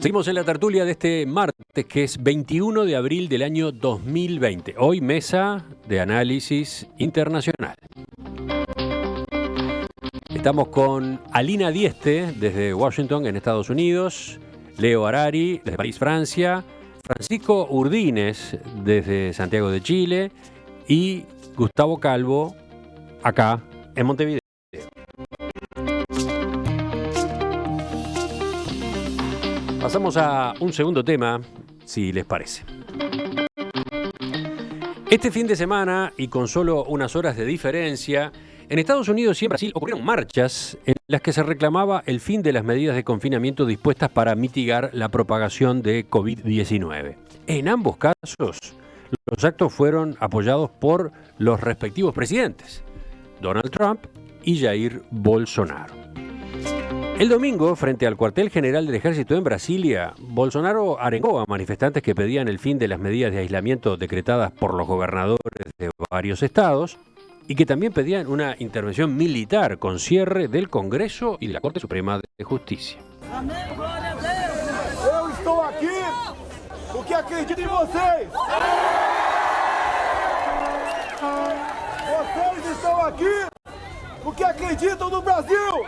Seguimos en la tertulia de este martes, que es 21 de abril del año 2020. Hoy mesa de análisis internacional. Estamos con Alina Dieste desde Washington, en Estados Unidos, Leo Harari desde París, Francia, Francisco Urdines desde Santiago de Chile y Gustavo Calvo acá en Montevideo. Pasamos a un segundo tema, si les parece. Este fin de semana, y con solo unas horas de diferencia, en Estados Unidos y en Brasil ocurrieron marchas en las que se reclamaba el fin de las medidas de confinamiento dispuestas para mitigar la propagación de COVID-19. En ambos casos, los actos fueron apoyados por los respectivos presidentes, Donald Trump y Jair Bolsonaro. El domingo, frente al cuartel general del ejército en Brasilia, Bolsonaro arengó a manifestantes que pedían el fin de las medidas de aislamiento decretadas por los gobernadores de varios estados y que también pedían una intervención militar con cierre del Congreso y de la Corte Suprema de Justicia. Eu estou aqui porque acredito em vocês. Vocês estão aqui porque acreditam no Brasil.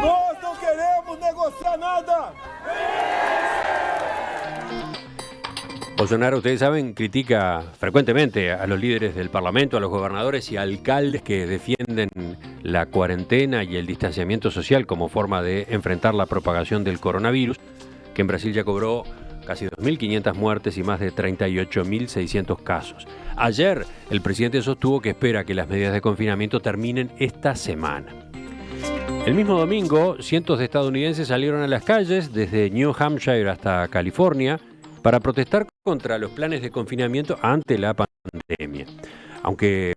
Nós não queremos negociar nada. Bolsonaro, ustedes saben, critica frecuentemente a los líderes del Parlamento, a los gobernadores y alcaldes que defienden la cuarentena y el distanciamiento social como forma de enfrentar la propagación del coronavirus, que en Brasil ya cobró casi 2.500 muertes y más de 38.600 casos. Ayer, el presidente sostuvo que espera que las medidas de confinamiento terminen esta semana. El mismo domingo, cientos de estadounidenses salieron a las calles, desde New Hampshire hasta California, para protestar contra los planes de confinamiento ante la pandemia. Aunque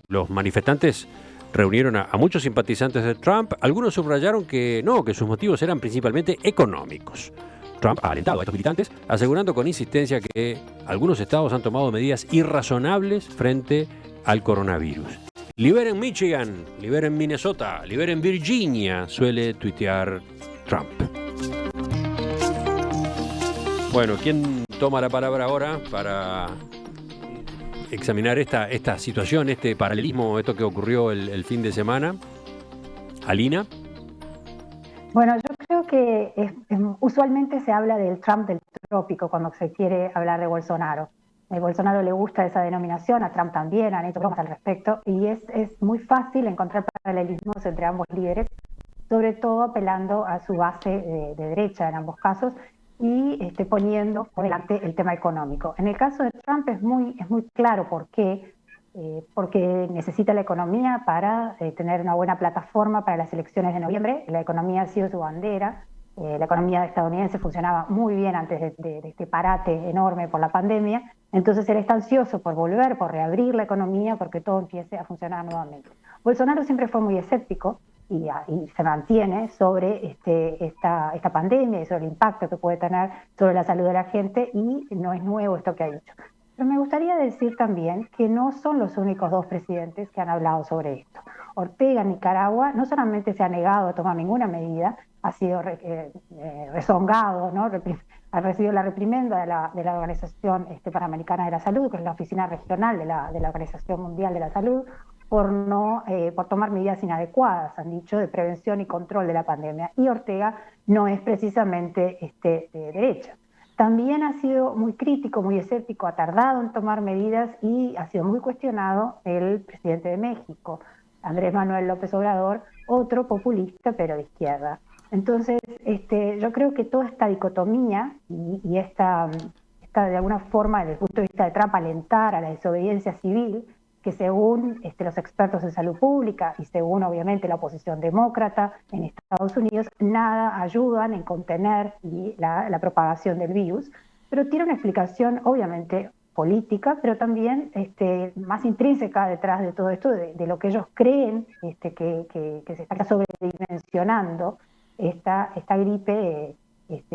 los manifestantes reunieron a muchos simpatizantes de Trump, algunos subrayaron que sus motivos eran principalmente económicos. Trump ha alentado a estos militantes, asegurando con insistencia que algunos estados han tomado medidas irrazonables frente al coronavirus. Liberen Michigan, liberen Minnesota, liberen Virginia, suele tuitear Trump. Bueno, ¿quién toma la palabra ahora para examinar esta situación, este paralelismo, esto que ocurrió el fin de semana? Alina. Bueno, yo creo que usualmente se habla del Trump del trópico cuando se quiere hablar de Bolsonaro. A Bolsonaro le gusta esa denominación, a Trump también, han hecho bromas al respecto, y es muy fácil encontrar paralelismos entre ambos líderes, sobre todo apelando a su base de derecha en ambos casos, y poniendo por delante el tema económico. En el caso de Trump es muy claro por qué, porque necesita la economía para tener una buena plataforma para las elecciones de noviembre. La economía ha sido su bandera. La economía estadounidense funcionaba muy bien antes de este parate enorme por la pandemia, entonces él está ansioso por volver, por reabrir la economía, porque todo empiece a funcionar nuevamente. Bolsonaro siempre fue muy escéptico y se mantiene sobre esta pandemia y sobre el impacto que puede tener sobre la salud de la gente, y no es nuevo esto que ha dicho. Pero me gustaría decir también que no son los únicos dos presidentes que han hablado sobre esto. Ortega en Nicaragua no solamente se ha negado a tomar ninguna medida, ha sido rezongado, ¿no? Ha recibido la reprimenda de la Organización Panamericana de la Salud, que es la oficina regional de la Organización Mundial de la Salud, por tomar medidas inadecuadas, han dicho, de prevención y control de la pandemia. Y Ortega no es precisamente de derecha. También ha sido muy crítico, muy escéptico, ha tardado en tomar medidas y ha sido muy cuestionado el presidente de México, Andrés Manuel López Obrador, otro populista pero de izquierda. Entonces, yo creo que toda esta dicotomía y esta de alguna forma, desde el punto de vista de Trump, alentar a la desobediencia civil, que según los expertos en salud pública y según obviamente la oposición demócrata en Estados Unidos, nada ayudan en contener la propagación del virus, pero tiene una explicación obviamente política, pero también más intrínseca detrás de todo esto, de lo que ellos creen que se está sobredimensionando esta gripe,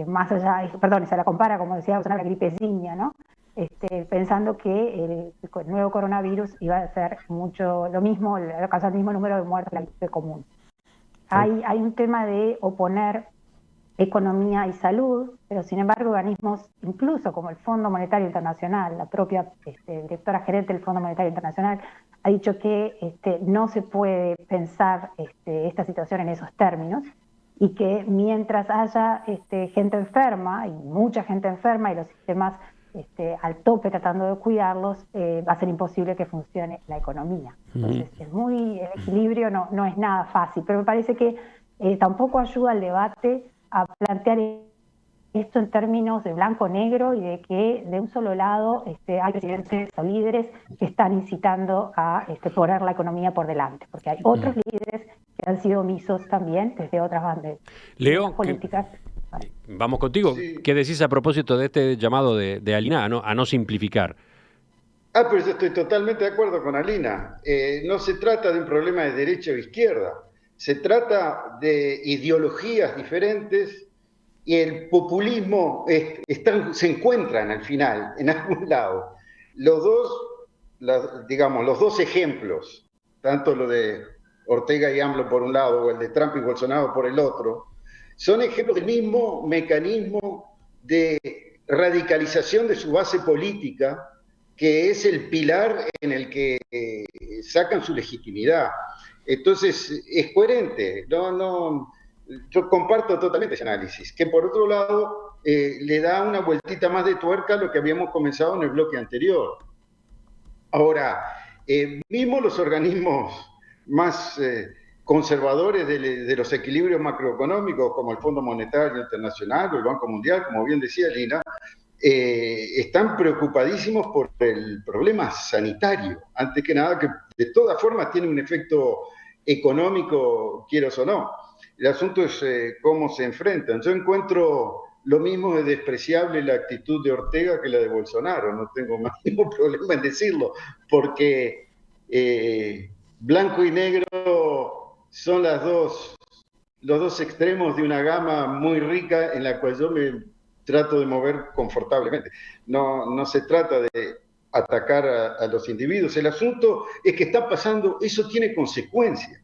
más allá, perdón, se la compara, como decía, una gripezinha, ¿no? Pensando que el nuevo coronavirus iba a ser mucho lo mismo, causar el mismo número de muertes que la gripe común. Hay un tema de oponer economía y salud, pero sin embargo organismos incluso como el Fondo Monetario Internacional, la propia directora gerente del Fondo Monetario Internacional ha dicho que no se puede pensar esta situación en esos términos y que mientras haya gente enferma y mucha gente enferma y los sistemas al tope tratando de cuidarlos, va a ser imposible que funcione la economía. Entonces el equilibrio no es nada fácil, pero me parece que tampoco ayuda al debate a plantear esto en términos de blanco-negro y de que de un solo lado hay presidentes o líderes que están incitando a poner la economía por delante, porque hay otros líderes que han sido omisos también desde otras bandas Leo, políticas. Vamos contigo. Sí. ¿Qué decís a propósito de este llamado de Alina a no simplificar? Pero yo estoy totalmente de acuerdo con Alina. No se trata de un problema de derecha o izquierda. Se trata de ideologías diferentes y el populismo se encuentran al final, en algún lado. Los dos ejemplos, tanto lo de Ortega y AMLO por un lado o el de Trump y Bolsonaro por el otro, son ejemplos del mismo mecanismo de radicalización de su base política, que es el pilar en el que sacan su legitimidad. Entonces, es coherente. Yo comparto totalmente ese análisis, que por otro lado le da una vueltita más de tuerca a lo que habíamos comenzado en el bloque anterior. Ahora, mismo los organismos más conservadores de los equilibrios macroeconómicos, como el Fondo Monetario Internacional o el Banco Mundial, como bien decía Lina, están preocupadísimos por el problema sanitario, antes que nada, que de todas formas tiene un efecto económico, quieras o no. El asunto es cómo se enfrentan. Yo encuentro lo mismo de despreciable la actitud de Ortega que la de Bolsonaro, no tengo más ningún problema en decirlo, porque blanco y negro son los dos extremos de una gama muy rica en la cual yo me trato de mover confortablemente. No se trata de atacar a los individuos. El asunto es que está pasando, eso tiene consecuencias.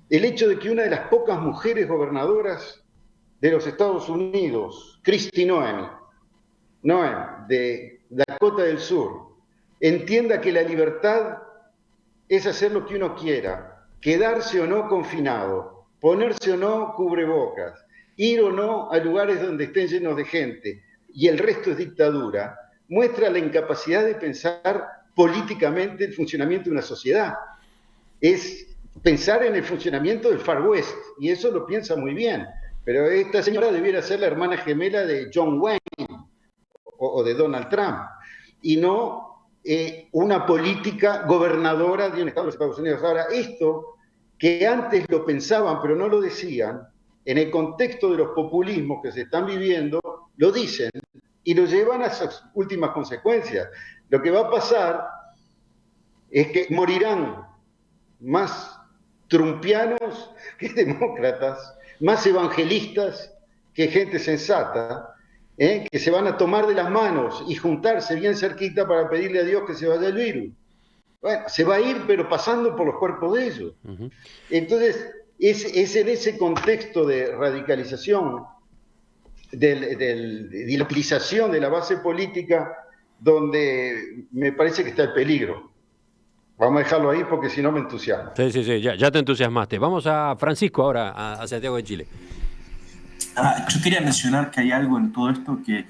El hecho de que una de las pocas mujeres gobernadoras de los Estados Unidos, Kristi Noem, de Dakota del Sur, entienda que la libertad es hacer lo que uno quiera, quedarse o no confinado, ponerse o no cubrebocas, ir o no a lugares donde estén llenos de gente, y el resto es dictadura, muestra la incapacidad de pensar políticamente el funcionamiento de una sociedad. Es pensar en el funcionamiento del Far West, y eso lo piensa muy bien. Pero esta señora debiera ser la hermana gemela de John Wayne o de Donald Trump, y no una política gobernadora de un Estado de los Estados Unidos. Ahora, esto que antes lo pensaban pero no lo decían, en el contexto de los populismos que se están viviendo, lo dicen y lo llevan a sus últimas consecuencias. Lo que va a pasar es que morirán más trumpianos que demócratas, más evangelistas que gente sensata, que se van a tomar de las manos y juntarse bien cerquita para pedirle a Dios que se vaya el virus. Bueno, se va a ir, pero pasando por los cuerpos de ellos. Entonces, es en ese contexto de radicalización, de la utilización de la base política, donde me parece que está el peligro. Vamos a dejarlo ahí porque si no me entusiasma. Sí, ya te entusiasmaste. Vamos a Francisco ahora, a Santiago de Chile. Yo quería mencionar que hay algo en todo esto que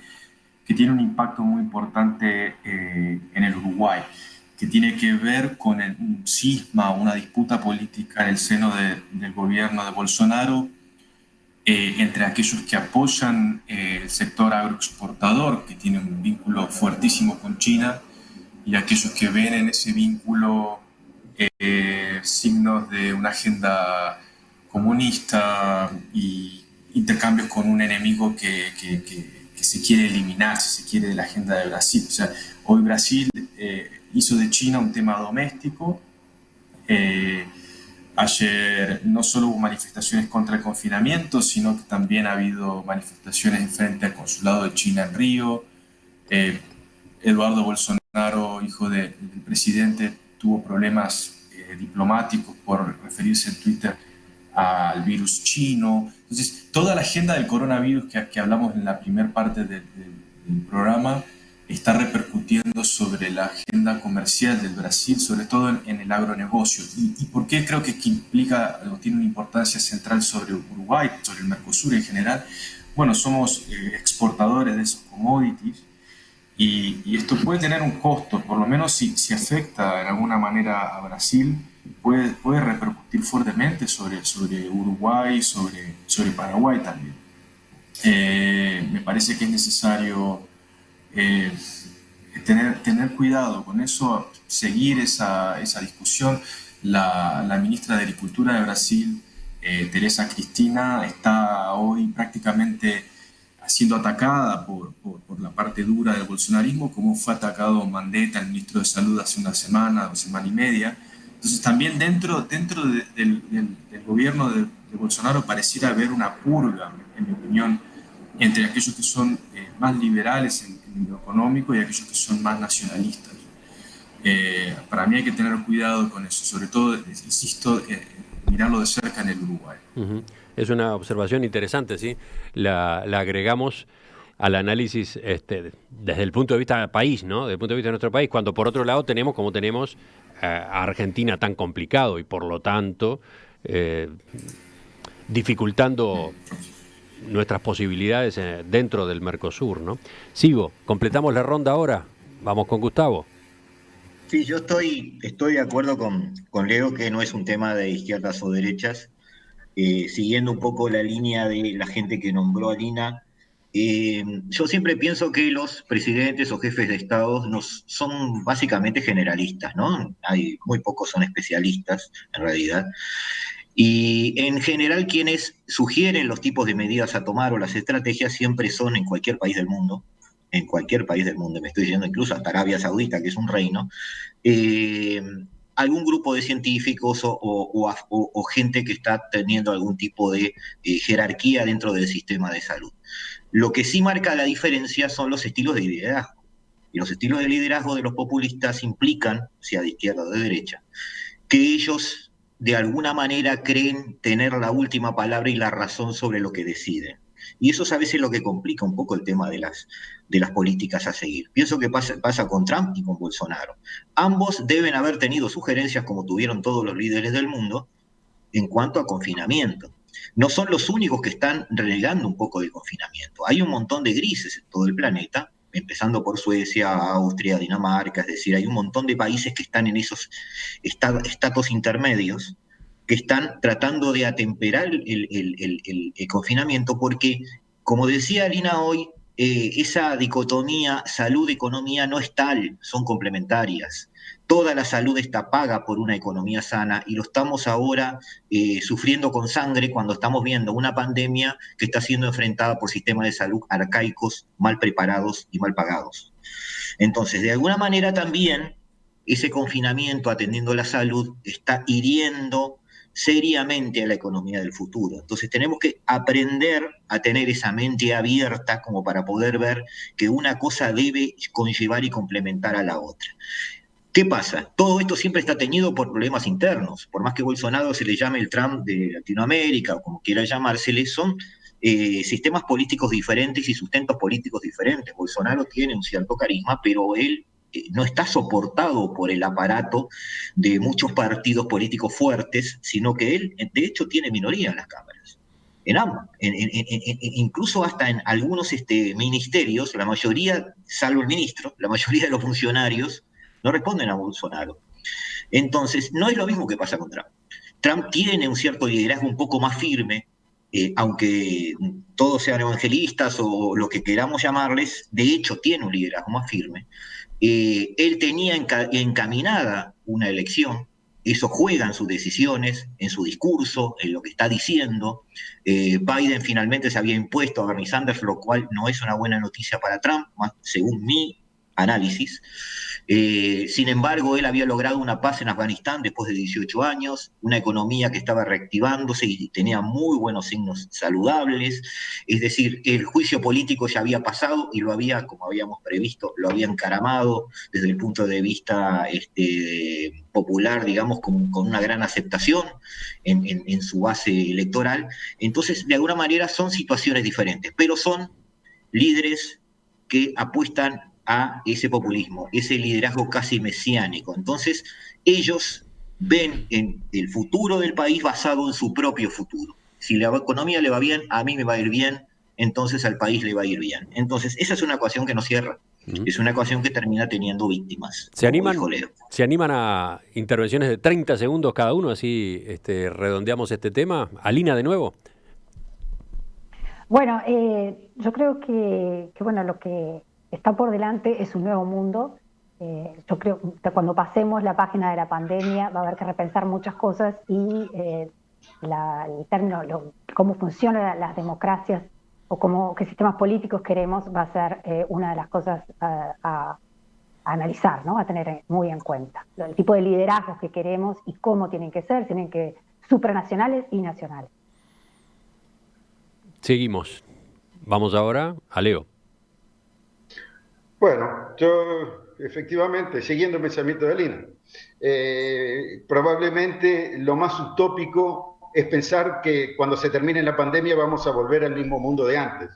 tiene un impacto muy importante en el Uruguay, que tiene que ver con un cisma, una disputa política en el seno del gobierno de Bolsonaro entre aquellos que apoyan el sector agroexportador, que tiene un vínculo fuertísimo con China, y aquellos que ven en ese vínculo signos de una agenda comunista y intercambios con un enemigo que se quiere eliminar, si se quiere, de la agenda de Brasil. O sea, hoy Brasil hizo de China un tema doméstico. Ayer no solo hubo manifestaciones contra el confinamiento, sino que también ha habido manifestaciones en frente al consulado de China en Río. Eduardo Bolsonaro, hijo del presidente, tuvo problemas diplomáticos por referirse en Twitter al virus chino. Entonces, toda la agenda del coronavirus que hablamos en la primera parte del programa está repercutiendo sobre la agenda comercial del Brasil, sobre todo en el agronegocio. ¿Y por qué creo que implica o tiene una importancia central sobre Uruguay, sobre el Mercosur en general? Bueno, somos exportadores de esos commodities y esto puede tener un costo, por lo menos si afecta en alguna manera a Brasil, puede repercutir fuertemente sobre Uruguay, sobre Paraguay también. Me parece que es necesario tener cuidado con eso, seguir esa discusión. La ministra de Agricultura de Brasil, Teresa Cristina, está hoy prácticamente siendo atacada por la parte dura del bolsonarismo, como fue atacado Mandetta, el ministro de Salud, hace una semana y media. Entonces también dentro del gobierno de Bolsonaro pareciera haber una purga, en mi opinión, entre aquellos que son más liberales en lo económico y aquellos que son más nacionalistas. Para mí hay que tener cuidado con eso, sobre todo, insisto, mirarlo de cerca en el Uruguay. Uh-huh. Es una observación interesante, ¿sí? La agregamos al análisis desde el punto de vista país, ¿no? Desde el punto de vista de nuestro país, cuando por otro lado tenemos a Argentina tan complicado y por lo tanto dificultando nuestras posibilidades dentro del Mercosur, ¿no? Sigo, completamos la ronda ahora, vamos con Gustavo. Sí, yo estoy de acuerdo con Leo que no es un tema de izquierdas o derechas, siguiendo un poco la línea de la gente que nombró a Lina. Yo siempre pienso que los presidentes o jefes de Estado son básicamente generalistas, ¿no? Muy pocos son especialistas, en realidad. Y en general quienes sugieren los tipos de medidas a tomar o las estrategias siempre son en cualquier país del mundo, me estoy yendo incluso hasta Arabia Saudita, que es un reino, algún grupo de científicos o gente que está teniendo algún tipo de jerarquía dentro del sistema de salud. Lo que sí marca la diferencia son los estilos de liderazgo. Y los estilos de liderazgo de los populistas implican, sea de izquierda o de derecha, que ellos de alguna manera creen tener la última palabra y la razón sobre lo que deciden. Y eso es a veces lo que complica un poco el tema de las políticas a seguir. Pienso que pasa con Trump y con Bolsonaro. Ambos deben haber tenido sugerencias, como tuvieron todos los líderes del mundo, en cuanto a confinamiento. No son los únicos que están renegando un poco del confinamiento. Hay un montón de grises en todo el planeta, empezando por Suecia, Austria, Dinamarca, es decir, hay un montón de países que están en esos estatus intermedios, que están tratando de atemperar el confinamiento, porque, como decía Lina hoy, esa dicotomía salud-economía no es tal, son complementarias. Toda la salud está paga por una economía sana y lo estamos ahora sufriendo con sangre cuando estamos viendo una pandemia que está siendo enfrentada por sistemas de salud arcaicos, mal preparados y mal pagados. Entonces, de alguna manera también ese confinamiento atendiendo la salud está hiriendo seriamente a la economía del futuro. Entonces tenemos que aprender a tener esa mente abierta como para poder ver que una cosa debe conllevar y complementar a la otra. ¿Qué pasa? Todo esto siempre está teñido por problemas internos. Por más que Bolsonaro se le llame el Trump de Latinoamérica o como quiera llamársele, son sistemas políticos diferentes y sustentos políticos diferentes. Bolsonaro tiene un cierto carisma, pero él no está soportado por el aparato de muchos partidos políticos fuertes, sino que él, de hecho, tiene minoría en las cámaras. En ambos, incluso hasta en algunos ministerios, la mayoría, salvo el ministro, la mayoría de los funcionarios no responden a Bolsonaro. Entonces, no es lo mismo que pasa con Trump. Trump tiene un cierto liderazgo un poco más firme, aunque todos sean evangelistas o lo que queramos llamarles, de hecho tiene un liderazgo más firme. Él tenía encaminada una elección, eso juega en sus decisiones, en su discurso, en lo que está diciendo. Biden finalmente se había impuesto a Bernie Sanders, lo cual no es una buena noticia para Trump, más según mi análisis. Sin embargo, él había logrado una paz en Afganistán después de 18 años, una economía que estaba reactivándose y tenía muy buenos signos saludables. Es decir, el juicio político ya había pasado y lo había, como habíamos previsto, lo había encaramado desde el punto de vista popular, digamos, con una gran aceptación en su base electoral. Entonces, de alguna manera son situaciones diferentes, pero son líderes que apuestan a ese populismo, ese liderazgo casi mesiánico. Entonces, ellos ven en el futuro del país basado en su propio futuro. Si la economía le va bien, a mí me va a ir bien, entonces al país le va a ir bien. Entonces, esa es una ecuación que no cierra. Es una ecuación que termina teniendo víctimas, como dijo Leo. ¿Se animan a intervenciones de 30 segundos cada uno? Así redondeamos este tema. Alina, de nuevo. Bueno, yo creo que bueno, lo que está por delante es un nuevo mundo. Yo creo que cuando pasemos la página de la pandemia va a haber que repensar muchas cosas y el término, cómo funcionan las democracias o qué sistemas políticos queremos va a ser una de las cosas a analizar, ¿no? A tener muy en cuenta. El tipo de liderazgos que queremos y cómo tienen que ser supranacionales y nacionales. Seguimos. Vamos ahora a Leo. Bueno, yo efectivamente, siguiendo el pensamiento de Alina, probablemente lo más utópico es pensar que cuando se termine la pandemia vamos a volver al mismo mundo de antes.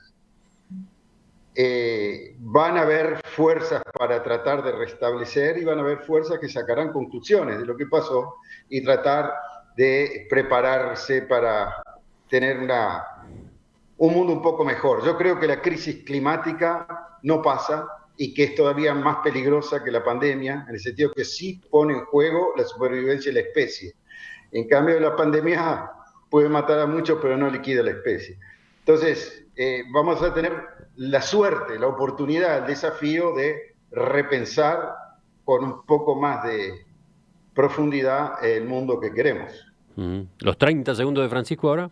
Van a haber fuerzas para tratar de restablecer y van a haber fuerzas que sacarán conclusiones de lo que pasó y tratar de prepararse para tener un mundo un poco mejor. Yo creo que la crisis climática no pasa y que es todavía más peligrosa que la pandemia, en el sentido que sí pone en juego la supervivencia de la especie. En cambio, la pandemia puede matar a muchos, pero no liquida la especie. Entonces, vamos a tener la suerte, la oportunidad, el desafío de repensar con un poco más de profundidad el mundo que queremos. Los 30 segundos de Francisco ahora.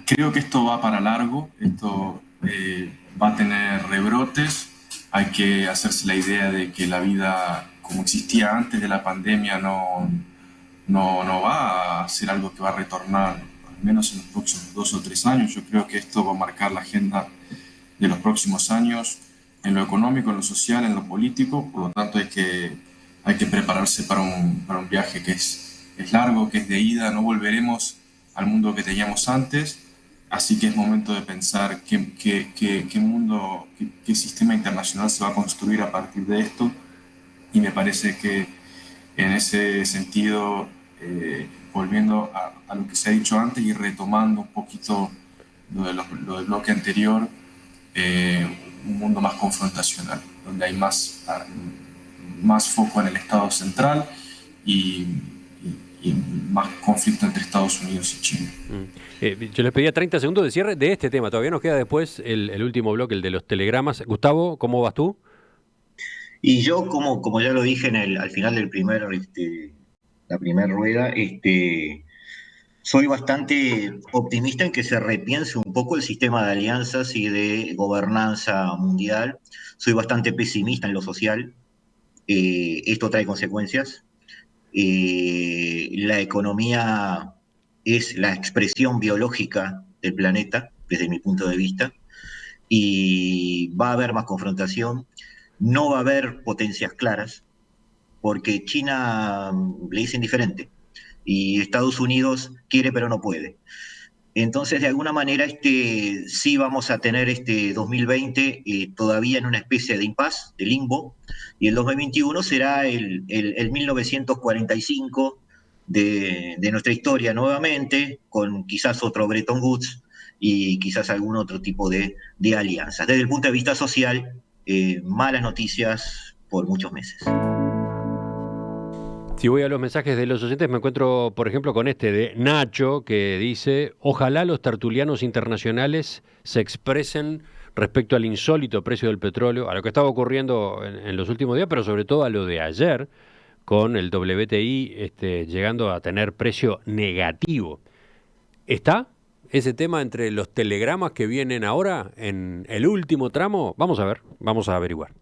Creo que esto va para largo, esto va a tener rebrotes. Hay que hacerse la idea de que la vida como existía antes de la pandemia no va a ser algo que va a retornar, al menos en los próximos 2 o 3 años. Yo creo que esto va a marcar la agenda de los próximos años en lo económico, en lo social, en lo político. Por lo tanto, hay que prepararse para un viaje que es largo, que es de ida. No volveremos al mundo que teníamos antes, así que es momento de pensar qué mundo, qué sistema internacional se va a construir a partir de esto, y me parece que en ese sentido, volviendo a lo que se ha dicho antes y retomando un poquito lo del bloque anterior, un mundo más confrontacional, donde hay más foco en el Estado central y más conflicto entre Estados Unidos y China. Yo les pedía 30 segundos de cierre de este tema. Todavía nos queda después el último bloque, el de los telegramas. Gustavo, ¿cómo vas tú? Y yo, como ya lo dije al final del la primera rueda, soy bastante optimista en que se repiense un poco el sistema de alianzas y de gobernanza mundial. Soy bastante pesimista en lo social. Esto trae consecuencias. La economía es la expresión biológica del planeta, desde mi punto de vista, y va a haber más confrontación. No va a haber potencias claras, porque China le dicen diferente, y Estados Unidos quiere pero no puede. Entonces, de alguna manera, sí vamos a tener 2020 todavía en una especie de impasse, de limbo, y el 2021 será el 1945 de nuestra historia nuevamente, con quizás otro Bretton Woods y quizás algún otro tipo de alianzas. Desde el punto de vista social, malas noticias por muchos meses. Si voy a los mensajes de los oyentes, me encuentro, por ejemplo, con este de Nacho, que dice: ojalá los tertulianos internacionales se expresen respecto al insólito precio del petróleo, a lo que estaba ocurriendo en los últimos días, pero sobre todo a lo de ayer, con el WTI llegando a tener precio negativo. ¿Está ese tema entre los telegramas que vienen ahora en el último tramo? Vamos a ver, vamos a averiguar.